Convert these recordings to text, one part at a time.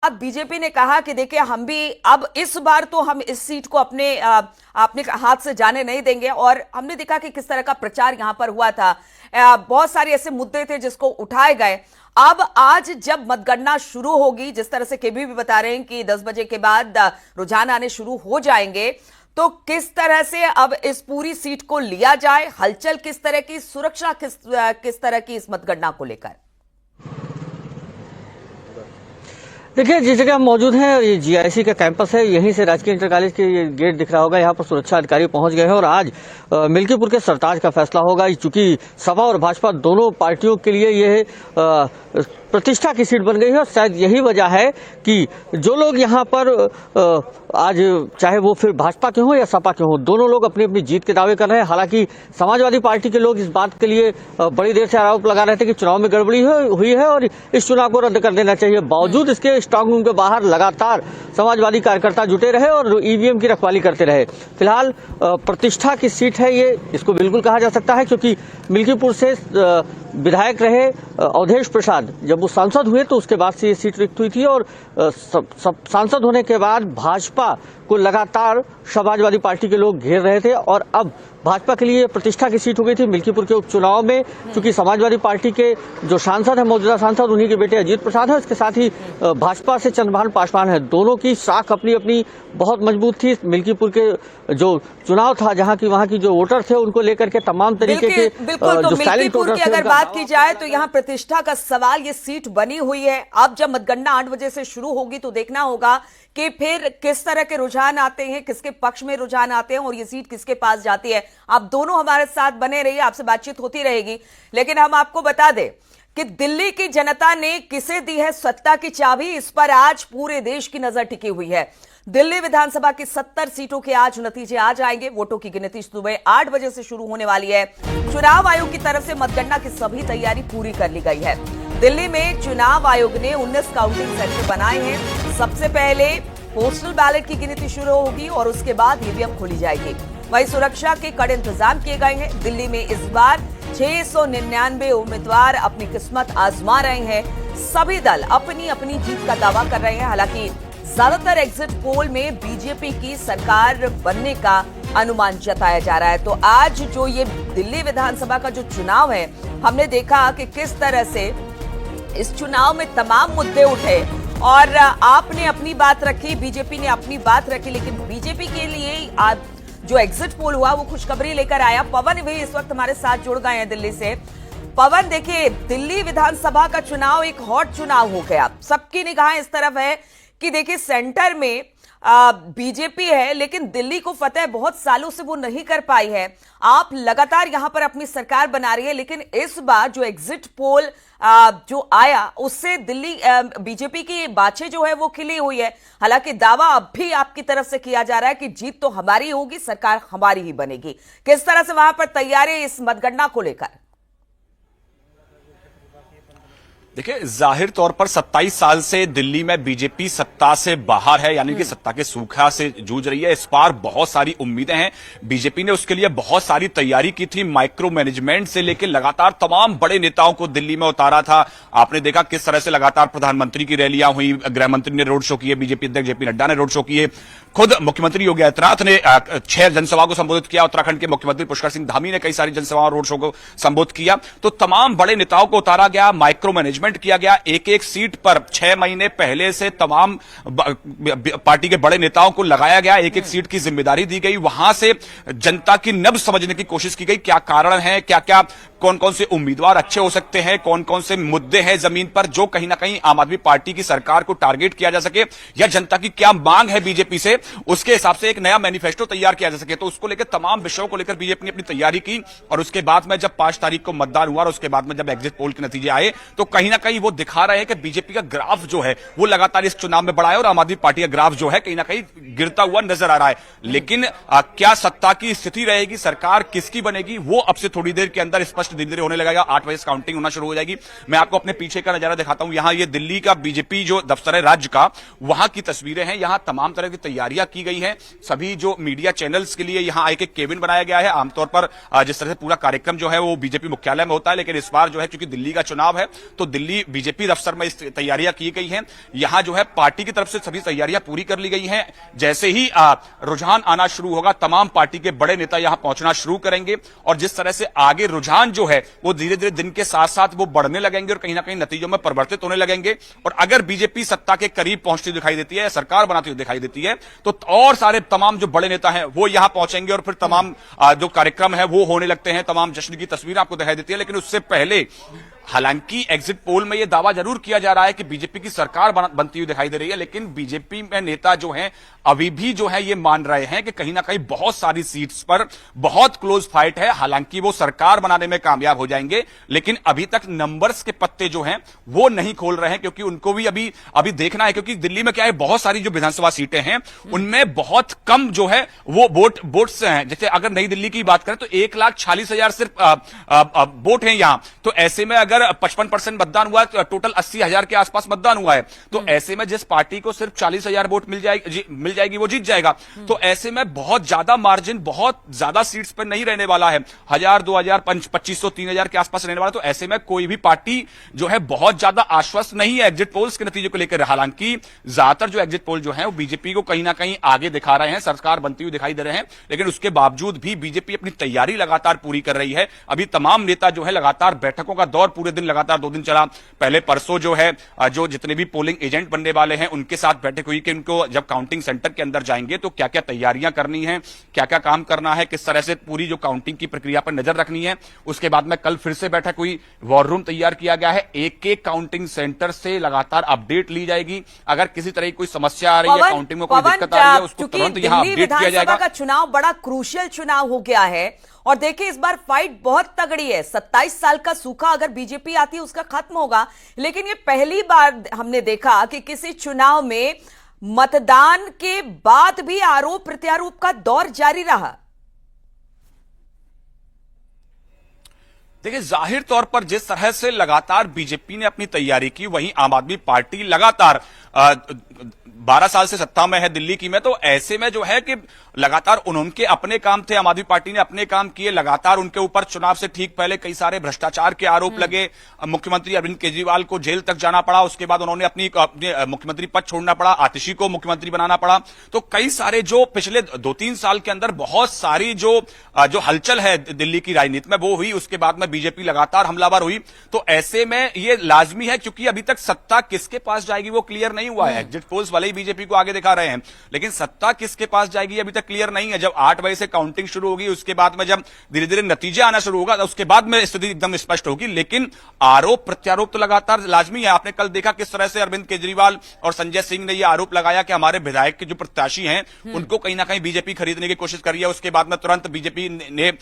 अब बीजेपी ने कहा कि देखिए हम भी अब इस बार तो हम इस सीट को अपने हाथ से जाने नहीं देंगे। और हमने देखा कि किस तरह का प्रचार यहां पर हुआ था। बहुत सारे ऐसे मुद्दे थे जिसको उठाए गए। अब आज जब मतगणना शुरू होगी, जिस तरह से केबी भी बता रहे हैं कि 10 बजे के बाद रुझान आने शुरू हो जाएंगे, तो किस तरह से अब इस पूरी सीट को लिया जाए, हलचल किस तरह की, सुरक्षा किस तरह की इस मतगणना को लेकर। देखिए, जिस जगह हम मौजूद हैं ये जीआईसी का कैंपस है। यहीं से राजकीय इंटर कॉलेज के ये गेट दिख रहा होगा। यहाँ पर सुरक्षा अधिकारी पहुंच गए हैं और आज मिल्कीपुर के सरताज का फैसला होगा। चूंकि सपा और भाजपा दोनों पार्टियों के लिए ये प्रतिष्ठा की सीट बन गई है और शायद यही वजह है कि जो लोग यहाँ पर आज, चाहे वो फिर भाजपा के हों या सपा के हों, दोनों लोग अपनी अपनी जीत के दावे कर रहे हैं। हालांकि समाजवादी पार्टी के लोग इस बात के लिए बड़ी देर से आरोप लगा रहे थे कि चुनाव में गड़बड़ी हुई है और इस चुनाव को रद्द कर देना चाहिए। बावजूद इसके स्ट्रांग रूम के बाहर लगातार समाजवादी कार्यकर्ता जुटे रहे और ईवीएम की रखवाली करते रहे। फिलहाल प्रतिष्ठा की सीट है ये, इसको बिल्कुल कहा जा सकता है, क्योंकि मिल्कीपुर से विधायक रहे अवधेश प्रसाद, जब वो सांसद हुए तो उसके बाद से ये सीट रिक्त हुई थी और सांसद होने के बाद भाजपा को लगातार समाजवादी पार्टी के लोग घेर रहे थे और अब भाजपा के लिए प्रतिष्ठा की सीट हो गई थी। मिल्कीपुर के उपचुनाव में क्योंकि समाजवादी पार्टी के जो सांसद है, मौजूदा सांसद, उन्हीं के बेटे अजीत प्रसाद है, इसके साथ ही भाजपा से चंद्रभान पासवान है। दोनों की साख अपनी अपनी बहुत मजबूत थी। मिल्कीपुर के जो चुनाव था, जहां की वहां की जो वोटर थे, उनको लेकर के तमाम तरीके के जो साइलेंट वोटर थे, अगर बात की जाए तो यहाँ प्रतिष्ठा का सवाल, ये सीट बनी हुई है। अब जब मतगणना 8 बजे से शुरू होगी तो देखना होगा कि फिर किस तरह के रुझान आते हैं, किसके पक्ष में रुझान आते हैं और ये सीट किसके पास जाती है। आप दोनों हमारे साथ बने रहिए, आपसे बातचीत होती रहेगी। लेकिन हम आपको बता दें कि दिल्ली की जनता ने किसे दी है सत्ता की चाबी, इस पर आज पूरे देश की नजर टिकी हुई है। दिल्ली विधानसभा की 70 सीटों के आज नतीजे आ जाएंगे। वोटों की गिनती सुबह 8 बजे से शुरू होने वाली है। चुनाव आयोग की तरफ से मतगणना की सभी तैयारी पूरी कर ली गई है। दिल्ली में चुनाव आयोग ने 19 काउंटिंग सेंटर बनाए हैं। सबसे पहले पोस्टल बैलेट की गिनती शुरू होगी और उसके बाद ईवीएम खोली जाएगी। वहीं सुरक्षा के कड़े इंतजाम किए गए हैं। दिल्ली में इस बार 699 उम्मीदवार अपनी किस्मत आजमा रहे हैं। सभी दल अपनी अपनी जीत का दावा कर रहे हैं। हालांकि ज्यादातर एग्जिट पोल में बीजेपी की सरकार बनने का अनुमान जताया जा रहा है। तो आज जो ये दिल्ली विधानसभा का जो चुनाव है, हमने देखा कि किस तरह से इस चुनाव में तमाम मुद्दे उठे और आपने अपनी बात रखी, बीजेपी ने अपनी बात रखी। लेकिन बीजेपी के लिए आज जो एग्जिट पोल हुआ वो खुशखबरी लेकर आया। पवन भी इस वक्त हमारे साथ जुड़ गए हैं दिल्ली से। पवन, देखिए, दिल्ली विधानसभा का चुनाव एक हॉट चुनाव हो गया। सबकी निगाहें इस तरफ है कि देखिए सेंटर में बीजेपी है, लेकिन दिल्ली को फतेह बहुत सालों से वो नहीं कर पाई है। आप लगातार यहां पर अपनी सरकार बना रही है, लेकिन इस बार जो एग्जिट पोल जो आया उससे दिल्ली बीजेपी की बाछे जो है वो खिली हुई है। हालांकि दावा अब भी आपकी तरफ से किया जा रहा है कि जीत तो हमारी होगी, सरकार हमारी ही बनेगी। किस तरह से वहां पर तैयारी इस मतगणना को लेकर? देखिए, जाहिर तौर पर 27 साल से दिल्ली में बीजेपी सत्ता से बाहर है, यानी कि सत्ता के सूखा से जूझ रही है। इस बार बहुत सारी उम्मीदें हैं। बीजेपी ने उसके लिए बहुत सारी तैयारी की थी। माइक्रो मैनेजमेंट से लेकर लगातार तमाम बड़े नेताओं को दिल्ली में उतारा था। आपने देखा किस तरह से लगातार प्रधानमंत्री की रैलियां हुई, गृहमंत्री ने रोड शो किए, बीजेपी अध्यक्ष जेपी नड्डा ने रोड शो किए, खुद मुख्यमंत्री योगी आदित्यनाथ ने 6 जनसभा को संबोधित किया, उत्तराखंड के मुख्यमंत्री पुष्कर सिंह धामी ने कई सारी जनसभाओं रोड शो को संबोधित किया। तो तमाम बड़े नेताओं को उतारा गया, माइक्रो मैनेजमेंट किया गया। एक एक सीट पर 6 महीने पहले से तमाम पार्टी के बड़े नेताओं को लगाया गया, एक एक सीट की जिम्मेदारी दी गई। वहां से जनता की नब्ज समझने की कोशिश की गई, क्या कारण है, क्या क्या कौन कौन से उम्मीदवार अच्छे हो सकते हैं, कौन कौन से मुद्दे हैं जमीन पर जो कहीं ना कहीं आम आदमी पार्टी की सरकार को टारगेट किया जा सके, या जनता की क्या मांग है बीजेपी से, उसके हिसाब से एक नया मैनिफेस्टो तैयार किया जा सके। तो उसको लेकर तमाम विषयों को लेकर बीजेपी ने अपनी तैयारी की और उसके बाद में जब 5 तारीख को मतदान हुआ और उसके बाद में जब एग्जिट पोल के नतीजे आए तो कहीं ना कहीं वो दिखा रहे हैं कि बीजेपी का ग्राफ जो है वो लगातार इस चुनाव में बढ़ा है और आम आदमी पार्टी का ग्राफ जो है कहीं ना कहीं गिरता हुआ नजर आ रहा है। लेकिन क्या सत्ता की स्थिति रहेगी, सरकार किसकी बनेगी, वो अब से थोड़ी देर के अंदर स्पष्ट पोस्ट धीरे धीरे होने लगेगा, 8 बजे से काउंटिंग होना शुरू हो जाएगी। मैं आपको अपने पीछे का नजारा दिखाता हूं। यहां ये दिल्ली का बीजेपी जो दफ्तर है राज्य का, वहां की तस्वीरें हैं। यहां तमाम तरह की तैयारियां की गई हैं। सभी जो मीडिया चैनल्स के लिए यहां एक केबिन बनाया गया है। आमतौर पर जिस तरह से पूरा कार्यक्रम जो है वो बीजेपी मुख्यालय में होता है, लेकिन इस बार जो है क्योंकि दिल्ली का चुनाव है तो दिल्ली बीजेपी दफ्तर में इस तैयारियां की गई हैं। यहां जो है पार्टी की तरफ से सभी तैयारियां पूरी कर ली गई हैं। जैसे ही रुझान आना शुरू होगा, तमाम पार्टी के बड़े नेता यहां पहुंचना शुरू करेंगे और जिस तरह से आगे रुझान जो है वो धीरे धीरे दिन के साथ साथ वो बढ़ने लगेंगे और कहीं ना कहीं नतीजों में परिवर्तित होने लगेंगे। और अगर बीजेपी सत्ता के करीब पहुंचती दिखाई देती है, सरकार बनाती हुई दिखाई देती है, तो और सारे तमाम जो बड़े नेता हैं वो यहां पहुंचेंगे और फिर तमाम जो कार्यक्रम है वो होने लगते हैं। तमाम जश्न की तस्वीर आपको दिखाई देती है। लेकिन उससे पहले हालांकि एग्जिट पोल में यह दावा जरूर किया जा रहा है कि बीजेपी की सरकार बनती हुई दिखाई दे रही है, लेकिन बीजेपी में नेता जो हैं अभी भी जो है ये मान रहे हैं कि कहीं ना कहीं बहुत सारी सीट्स पर बहुत क्लोज फाइट है। हालांकि वो सरकार बनाने में कामयाब हो जाएंगे, लेकिन अभी तक नंबर्स के पत्ते जो हैं वो नहीं खोल रहे हैं, क्योंकि उनको भी अभी देखना है। क्योंकि दिल्ली में क्या है, बहुत सारी जो विधानसभा सीटें हैं उनमें बहुत कम जो है वो वोट्स हैं। जैसे अगर नई दिल्ली की बात करें तो 1,40,000 सिर्फ वोट हैं यहां। तो ऐसे में अगर 55% मतदान हुआ है तो टोटल 80,000 के आसपास मतदान हुआ है। तो ऐसे में जिस पार्टी को सिर्फ 40,000 वोट मिल जाएगी वो जीत जाएगा। तो ऐसे में बहुत ज्यादा मार्जिन, बहुत ज्यादा सीट्स पर नहीं रहने वाला है। 1,000, 2,000, 2,500, 3,000 के आसपास रहने वाला। तो ऐसे में कोई भी पार्टी जो है बहुत ज्यादा आश्वस्त नहीं है एग्जिट पोल्स के नतीजे को लेकर। हालांकि ज्यादातर जो एग्जिट पोल जो है वो बीजेपी को कहीं ना कहीं आगे दिखा रहे हैं, सरकार बनती हुई दिखाई दे रहे हैं। लेकिन उसके बावजूद भी बीजेपी अपनी तैयारी लगातार पूरी कर रही है। अभी तमाम नेता जो है लगातार बैठकों का दौर पूरे दिन लगातार 2 दिन चला। पहले परसों जो है जो जितने भी पोलिंग एजेंट बनने वाले हैं उनके साथ बैठक हुई कि उनको जब काउंटिंग सेंटर के अंदर जाएंगे तो क्या क्या तैयारियां करनी है, क्या क्या काम करना है, किस तरह से पूरी जो काउंटिंग की प्रक्रिया पर नजर रखनी है। उसके बाद में कल फिर से बैठक हुई, वॉर रूम तैयार किया गया है। एक एक काउंटिंग सेंटर से लगातार अपडेट ली जाएगी। अगर किसी तरह की कोई समस्या आ रही है, काउंटिंग में कोई दिक्कत आ रही है, उसको तुरंत यहां अपडेट किया जाएगा। का चुनाव बड़ा क्रूशियल चुनाव हो गया है और देखिए इस बार फाइट बहुत तगड़ी है। 27 साल का सूखा अगर बीजेपी आती है उसका खत्म होगा, लेकिन ये पहली बार हमने देखा कि किसी चुनाव में मतदान के बाद भी आरोप प्रत्यारोप का दौर जारी रहा। देखिए, जाहिर तौर पर जिस तरह से लगातार बीजेपी ने अपनी तैयारी की, वहीं आम आदमी पार्टी लगातार 12 साल से सत्ता में है दिल्ली की में। तो ऐसे में जो है कि लगातार उनके अपने काम थे, आम आदमी पार्टी ने अपने काम किए। लगातार उनके ऊपर चुनाव से ठीक पहले कई सारे भ्रष्टाचार के आरोप लगे। मुख्यमंत्री अरविंद केजरीवाल को जेल तक जाना पड़ा। उसके बाद उन्होंने अपने मुख्यमंत्री पद छोड़ना पड़ा, आतिशी को मुख्यमंत्री बनाना पड़ा। तो कई सारे जो पिछले 2-3 साल के अंदर बहुत सारी जो हलचल है दिल्ली की राजनीति में वो हुई। उसके बाद में बीजेपी लगातार हमलावर हुई। तो ऐसे में ये लाजमी है, क्योंकि अभी तक सत्ता किसके पास जाएगी वो क्लियर नहीं हुआ है। एग्जिट पोल्स वाले ही बीजेपी को आगे दिखा रहे हैं, लेकिन सत्ता किसके पास जाएगी अभी तक क्लियर नहीं है। जब 8 बजे से काउंटिंग शुरू होगी, उसके बाद में जब धीरे धीरे नतीजे आना शुरू होगा, उसके बाद में स्थिति एकदम स्पष्ट होगी। लेकिन आरोप प्रत्यारोप तो लगातार लाजमी है। आपने कल देखा किस तरह से अरविंद केजरीवाल और संजय सिंह ने यह आरोप लगाया कि हमारे विधायक के जो प्रत्याशी हैं उनको कहीं ना कहीं बीजेपी खरीदने की कोशिश कर रही है। उसके बाद में तुरंत बीजेपी ने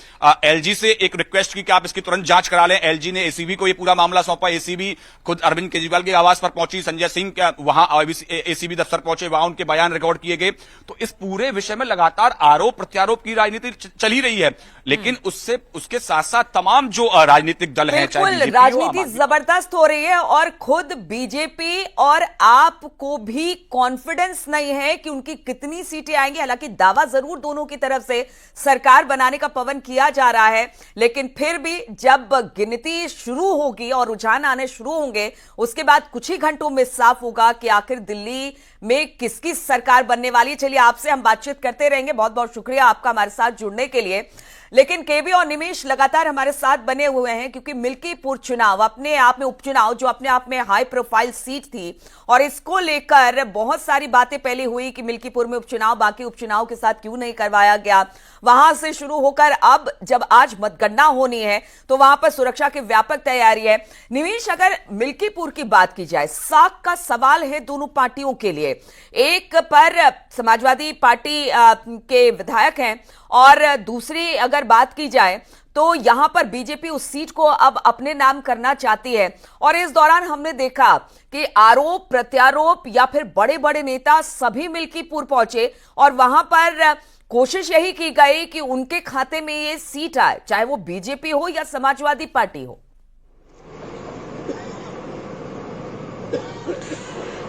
एलजी से एक रिक्वेस्ट की कि आप इसकी तुरंत जांच करा लें। एलजी ने एसीबी को यह पूरा मामला सौंपा। एसीबी खुद अरविंद केजरीवाल के आवास पर पहुंची, संजय सिंह वहां एसीबी दफ्तर पहुंचे, वहां उनके बयान रिकॉर्ड किए गए। तो इस पूरे विषय में लगातार आरोप प्रत्यारोप की राजनीति चल ही रही है। लेकिन उसके साथ साथ तमाम जो राजनीतिक दल हैं, चाहे राजनीति जबरदस्त हो रही है और खुद बीजेपी और आप को भी कॉन्फिडेंस नहीं है कि उनकी कितनी सीटें आएंगी। हालांकि दावा जरूर दोनों की तरफ से सरकार बनाने का पवन किया जा रहा है, लेकिन फिर भी जब गिनती शुरू होगी और रुझान आने शुरू होंगे, उसके बाद कुछ ही घंटों में साफ होगा कि आखिर दिल्ली में किसकी सरकार बनने वाली है। चलिए, आपसे हम बातचीत करते रहेंगे। बहुत बहुत शुक्रिया आपका हमारे साथ जुड़ने के लिए। लेकिन केबी और निमेश लगातार हमारे साथ बने हुए हैं, क्योंकि मिल्कीपुर चुनाव अपने आप में उपचुनाव जो अपने आप में हाई प्रोफाइल सीट थी और इसको लेकर बहुत सारी बातें पहले हुई कि मिल्कीपुर में उपचुनाव बाकी उपचुनाव के साथ क्यों नहीं करवाया गया। वहां से शुरू होकर अब जब आज मतगणना होनी है तो वहां पर सुरक्षा की व्यापक तैयारी है। निमेश, अगर मिल्कीपुर की बात की जाए, साख का सवाल है दोनों पार्टियों के लिए। एक पर समाजवादी पार्टी के विधायक हैं और दूसरी अगर बात की जाए तो यहां पर बीजेपी उस सीट को अब अपने नाम करना चाहती है। और इस दौरान हमने देखा कि आरोप प्रत्यारोप या फिर बड़े बड़े नेता सभी मिल्कीपुर पहुंचे और वहां पर कोशिश यही की गई कि उनके खाते में ये सीट आए, चाहे वो बीजेपी हो या समाजवादी पार्टी हो।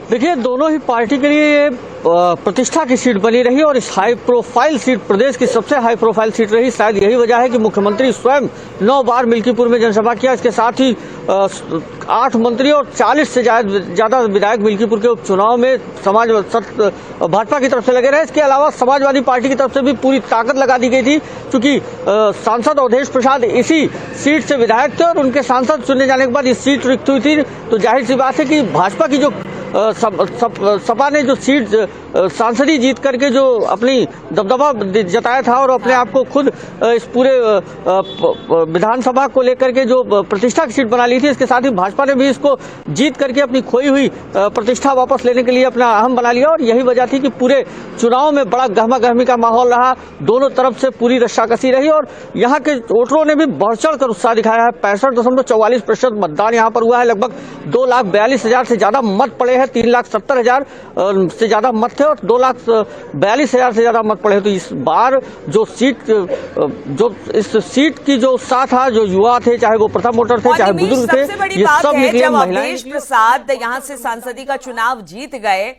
देखिए, दोनों ही पार्टी के लिए ये प्रतिष्ठा की सीट बनी रही और इस हाई प्रोफाइल सीट प्रदेश की सबसे हाई प्रोफाइल सीट रही। शायद यही वजह है कि मुख्यमंत्री स्वयं 9 बार मिल्कीपुर में जनसभा किया। इसके साथ ही 8 मंत्री और 40 से ज्यादा विधायक मिल्कीपुर के उपचुनाव में भाजपा की तरफ से लगे रहे। इसके अलावा समाजवादी पार्टी की तरफ से भी पूरी ताकत लगा दी गई थी, क्योंकि सांसद अवधेश प्रसाद इसी सीट से विधायक थे और उनके सांसद चुनने जाने के बाद इस सीट रिक्त हुई थी। तो जाहिर सी बात है कि भाजपा की जो सपा ने जो सीट सांसदी जीत करके जो अपनी दबदबा जताया था और अपने आप को खुद इस पूरे विधानसभा को लेकर के जो प्रतिष्ठा की सीट बना ली थी, इसके साथ ही भाजपा ने भी इसको जीत करके अपनी खोई हुई प्रतिष्ठा वापस लेने के लिए अपना अहम बना लिया। और यही वजह थी कि पूरे चुनाव में बड़ा गहमा गहमी का माहौल रहा, दोनों तरफ से पूरी रस्साकसी रही और यहाँ के वोटरों ने भी बढ़ चढ़ कर उत्साह दिखाया है। 65.44% मतदान यहाँ पर हुआ है। लगभग 2,42,000 से ज्यादा मत पड़े हैं। 3,70,000 से ज्यादा मत थे और 2,42,000 से ज्यादा मत पड़े। तो इस बार जो इस सीट की जो उत्साह था, जो युवा थे, चाहे वो प्रथम वोटर थे, चाहे बुजुर्ग थे, ये सब निकले। जब अवधेश प्रसाद यहाँ से सांसदी का चुनाव जीत गए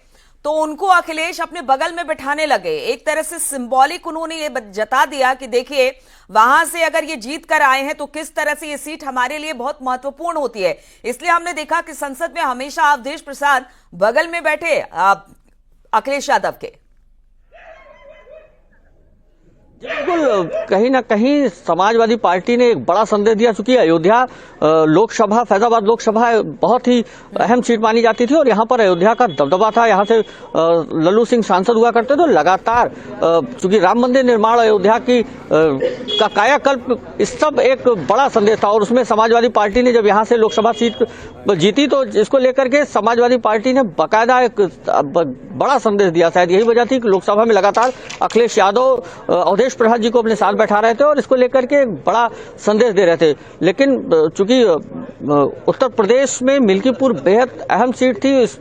तो उनको अखिलेश अपने बगल में बिठाने लगे। एक तरह से सिंबॉलिक उन्होंने ये जता दिया कि देखिए, वहां से अगर ये जीत कर आए हैं तो किस तरह से ये सीट हमारे लिए बहुत महत्वपूर्ण होती है। इसलिए हमने देखा कि संसद में हमेशा अवधेश प्रसाद बगल में बैठे अखिलेश यादव के। बिल्कुल, कहीं ना कहीं समाजवादी पार्टी ने एक बड़ा संदेश दिया। चूंकि अयोध्या लोकसभा, फैजाबाद लोकसभा बहुत ही अहम सीट मानी जाती थी और यहाँ पर अयोध्या का दबदबा था। यहाँ से लल्लू सिंह सांसद हुआ करते थे। लगातार चूंकि राम मंदिर निर्माण, अयोध्या की का कायाकल्प, इस सब एक बड़ा संदेश था और उसमें समाजवादी पार्टी ने जब यहाँ से लोकसभा सीट जीती तो इसको लेकर के समाजवादी पार्टी ने बाकायदा एक बड़ा संदेश दिया। शायद यही वजह थी कि लोकसभा में लगातार अखिलेश यादव अवधेश प्रसाद जी को अपने साथ बैठा रहे थे और इसको लेकर के एक बड़ा संदेश दे रहे थे। लेकिन चूंकि उत्तर प्रदेश में मिल्कीपुर बेहद अहम सीट थी, इस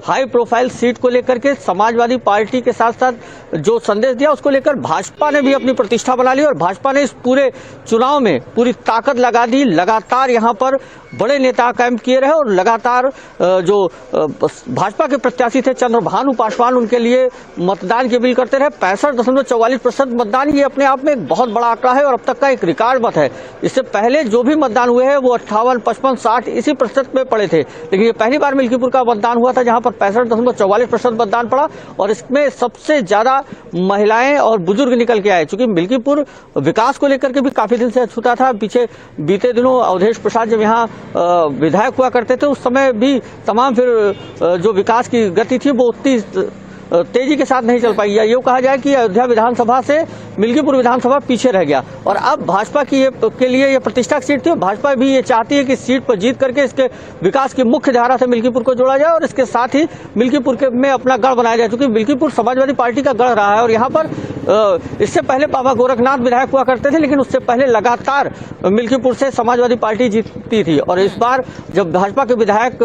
हाई प्रोफाइल सीट को लेकर के समाजवादी पार्टी के साथ साथ जो संदेश दिया उसको लेकर भाजपा ने भी अपनी प्रतिष्ठा बना ली और भाजपा ने इस पूरे चुनाव में पूरी ताकत लगा दी। लगातार यहाँ पर बड़े नेता कैंप किए रहे और लगातार जो भाजपा के प्रत्याशी थे चंद्रभानु पासवान, उनके लिए मतदान की अपील करते रहे। 65.44% मतदान, ये अपने आप में एक बहुत बड़ा आंकड़ा है और अब तक का एक रिकॉर्ड मत है। इससे पहले जो भी मतदान हुए हैं वो 58, 55, 60 इसी प्रतिशत में पड़े थे, लेकिन ये पहली बार मिल्कीपुर का मतदान हुआ था जहां पर 65.44% मतदान पड़ा और इसमें सबसे ज्यादा महिलाएं और बुजुर्ग निकल के आए। चूंकि मिल्कीपुर विकास को लेकर के भी काफी दिन से अछूता था। पीछे बीते दिनों अवधेश प्रसाद जब यहाँ विधायक हुआ करते थे उस समय भी तमाम फिर जो विकास की गति थी वो उतनी तेजी के साथ नहीं चल पाई। या यूं कहा जाए कि अयोध्या विधानसभा से मिल्कीपुर विधानसभा पीछे रह गया और अब भाजपा की के लिए ये प्रतिष्ठा की सीट थी। भाजपा भी ये चाहती है कि सीट पर जीत करके इसके विकास की मुख्य धारा से मिल्कीपुर को जोड़ा जाए और इसके साथ ही मिल्कीपुर के में अपना गढ़ बनाया जाए। क्योंकि मिल्कीपुर समाजवादी पार्टी का गढ़ रहा है और यहाँ पर इससे पहले बाबा गोरखनाथ विधायक हुआ करते थे, लेकिन उससे पहले लगातार मिल्कीपुर से समाजवादी पार्टी जीतती थी। और इस बार जब भाजपा के विधायक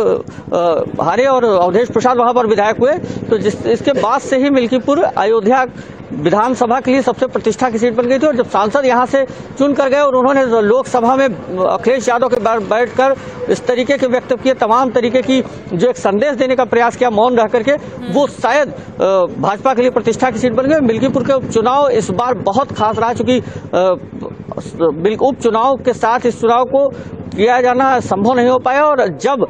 हारे और अवधेश प्रसाद वहां पर विधायक हुए तो इसके बाद से ही मिल्कीपुर अयोध्या विधानसभा के लिए सबसे प्रतिष्ठा की सीट बन गई थी। और जब सांसद यहां से चुन कर गए और उन्होंने लोकसभा में अखिलेश यादव के बैठकर इस तरीके के वक्तव्य किए, तमाम तरीके की जो एक संदेश देने का प्रयास किया मौन रह करके, वो शायद भाजपा के लिए प्रतिष्ठा की सीट बन गई। मिल्कीपुर के उपचुनाव इस बार बहुत खास रहा, चूंकि उपचुनाव के साथ इस चुनाव को किया जाना संभव नहीं हो पाया और जब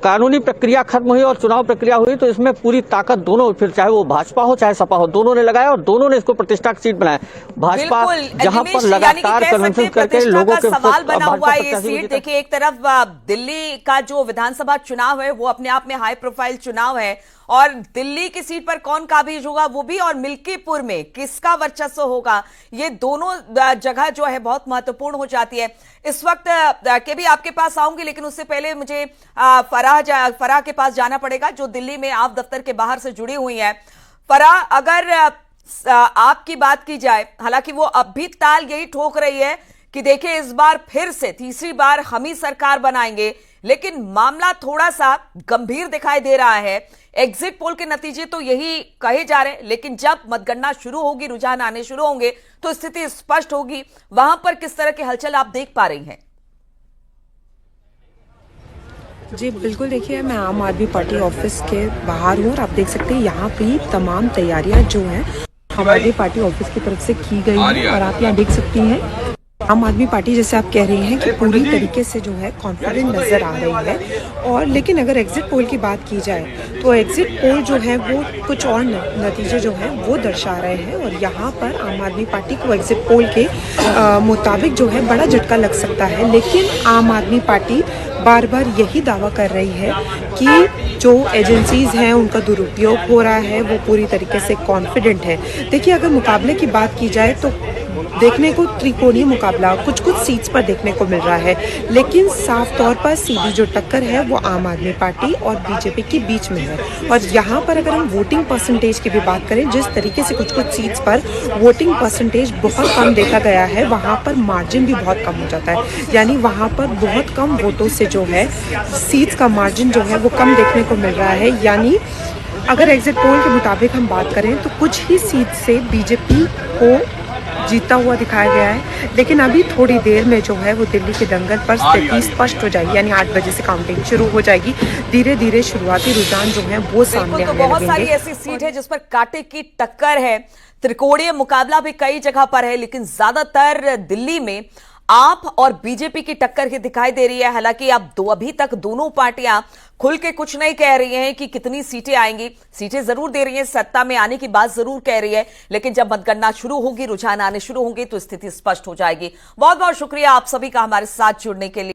कानूनी प्रक्रिया खत्म हुई और चुनाव प्रक्रिया हुई तो इसमें पूरी ताकत दोनों, फिर चाहे वो भाजपा हो चाहे सपा हो, दोनों ने लगाया और दोनों ने इसको प्रतिष्ठा की सीट बनाया। भाजपा जहां पर लगातार कन्वेंशन करके लोगों के सवाल बना हुआ है ये सीट। देखिए, एक तरफ दिल्ली का जो विधानसभा चुनाव है वो अपने आप में हाई प्रोफाइल चुनाव है और दिल्ली की सीट पर कौन काबिज होगा वो भी, और मिल्कीपुर में किसका वर्चस्व होगा, ये दोनों जगह जो है बहुत महत्वपूर्ण हो जाती है। इस वक्त के भी आपके पास आऊंगी, लेकिन उससे पहले मुझे फराह के पास जाना पड़ेगा जो दिल्ली में आप दफ्तर के बाहर से जुड़ी हुई है। फराह, अगर आपकी बात की जाए, हालांकि वो अब भी ताल यही ठोक रही है कि देखिए इस बार फिर से तीसरी बार हम ही सरकार बनाएंगे, लेकिन मामला थोड़ा सा गंभीर दिखाई दे रहा है। एग्जिट पोल के नतीजे तो यही कहे जा रहे हैं, लेकिन जब मतगणना शुरू होगी, रुझान आने शुरू होंगे तो स्थिति स्पष्ट होगी। वहां पर किस तरह की हलचल आप देख पा रही हैं? जी बिल्कुल, देखिए मैं आम आदमी पार्टी ऑफिस के बाहर हूँ और आप देख सकते हैं यहाँ पे तमाम तैयारियां जो हैं आम आदमी पार्टी ऑफिस की तरफ से की गई हैं और आप यहाँ देख सकती हैं आम आदमी पार्टी, जैसे आप कह रही हैं कि पूरी तरीके से जो है कॉन्फिडेंट नजर आ रही है। और लेकिन अगर एग्जिट पोल की बात की जाए तो एग्जिट पोल जो है वो कुछ और नतीजे जो है वो दर्शा रहे हैं और यहाँ पर आम आदमी पार्टी को एग्जिट पोल के मुताबिक जो है बड़ा झटका लग सकता है। लेकिन आम आदमी पार्टी बार बार यही दावा कर रही है कि जो एजेंसीज हैं उनका दुरुपयोग हो रहा है, वो पूरी तरीके से कॉन्फिडेंट है। देखिए, अगर मुकाबले की बात की जाए तो देखने को त्रिकोणीय मुकाबला कुछ सीट्स पर देखने को मिल रहा है, लेकिन साफ तौर पर सीधी जो टक्कर है वो आम आदमी पार्टी और बीजेपी के बीच में है। और यहाँ पर अगर हम वोटिंग परसेंटेज की भी बात करें, जिस तरीके से कुछ सीट्स पर वोटिंग परसेंटेज बहुत कम देखा गया है, वहाँ पर मार्जिन भी बहुत कम हो जाता है। यानी वहाँ पर बहुत कम वोटों से जो है सीट्स का मार्जिन जो है वो कम देखने को मिल रहा है। यानी अगर एग्जिट पोल के मुताबिक हम बात करें तो कुछ ही सीट से बीजेपी को जीता हुआ दिखाया गया है, लेकिन अभी थोड़ी देर में जो है वो दिल्ली के दंगल पर स्थिति स्पष्ट हो जाएगी। यानी 8 बजे से काउंटिंग शुरू हो जाएगी। धीरे धीरे शुरुआती रुझान जो है वो सामने आने बहुत सारी ऐसी सीट है जिस पर कांटे की टक्कर है, त्रिकोणीय मुकाबला भी कई जगह पर है, लेकिन ज्यादातर दिल्ली में आप और बीजेपी की टक्कर ही दिखाई दे रही है। हालांकि अब अभी तक दोनों पार्टियां खुल के कुछ नहीं कह रही हैं कि कितनी सीटें आएंगी। सीटें जरूर दे रही हैं, सत्ता में आने की बात जरूर कह रही है, लेकिन जब मतगणना शुरू होगी, रुझान आने शुरू होंगे तो स्थिति स्पष्ट हो जाएगी। बहुत बहुत शुक्रिया आप सभी का हमारे साथ जुड़ने के लिए।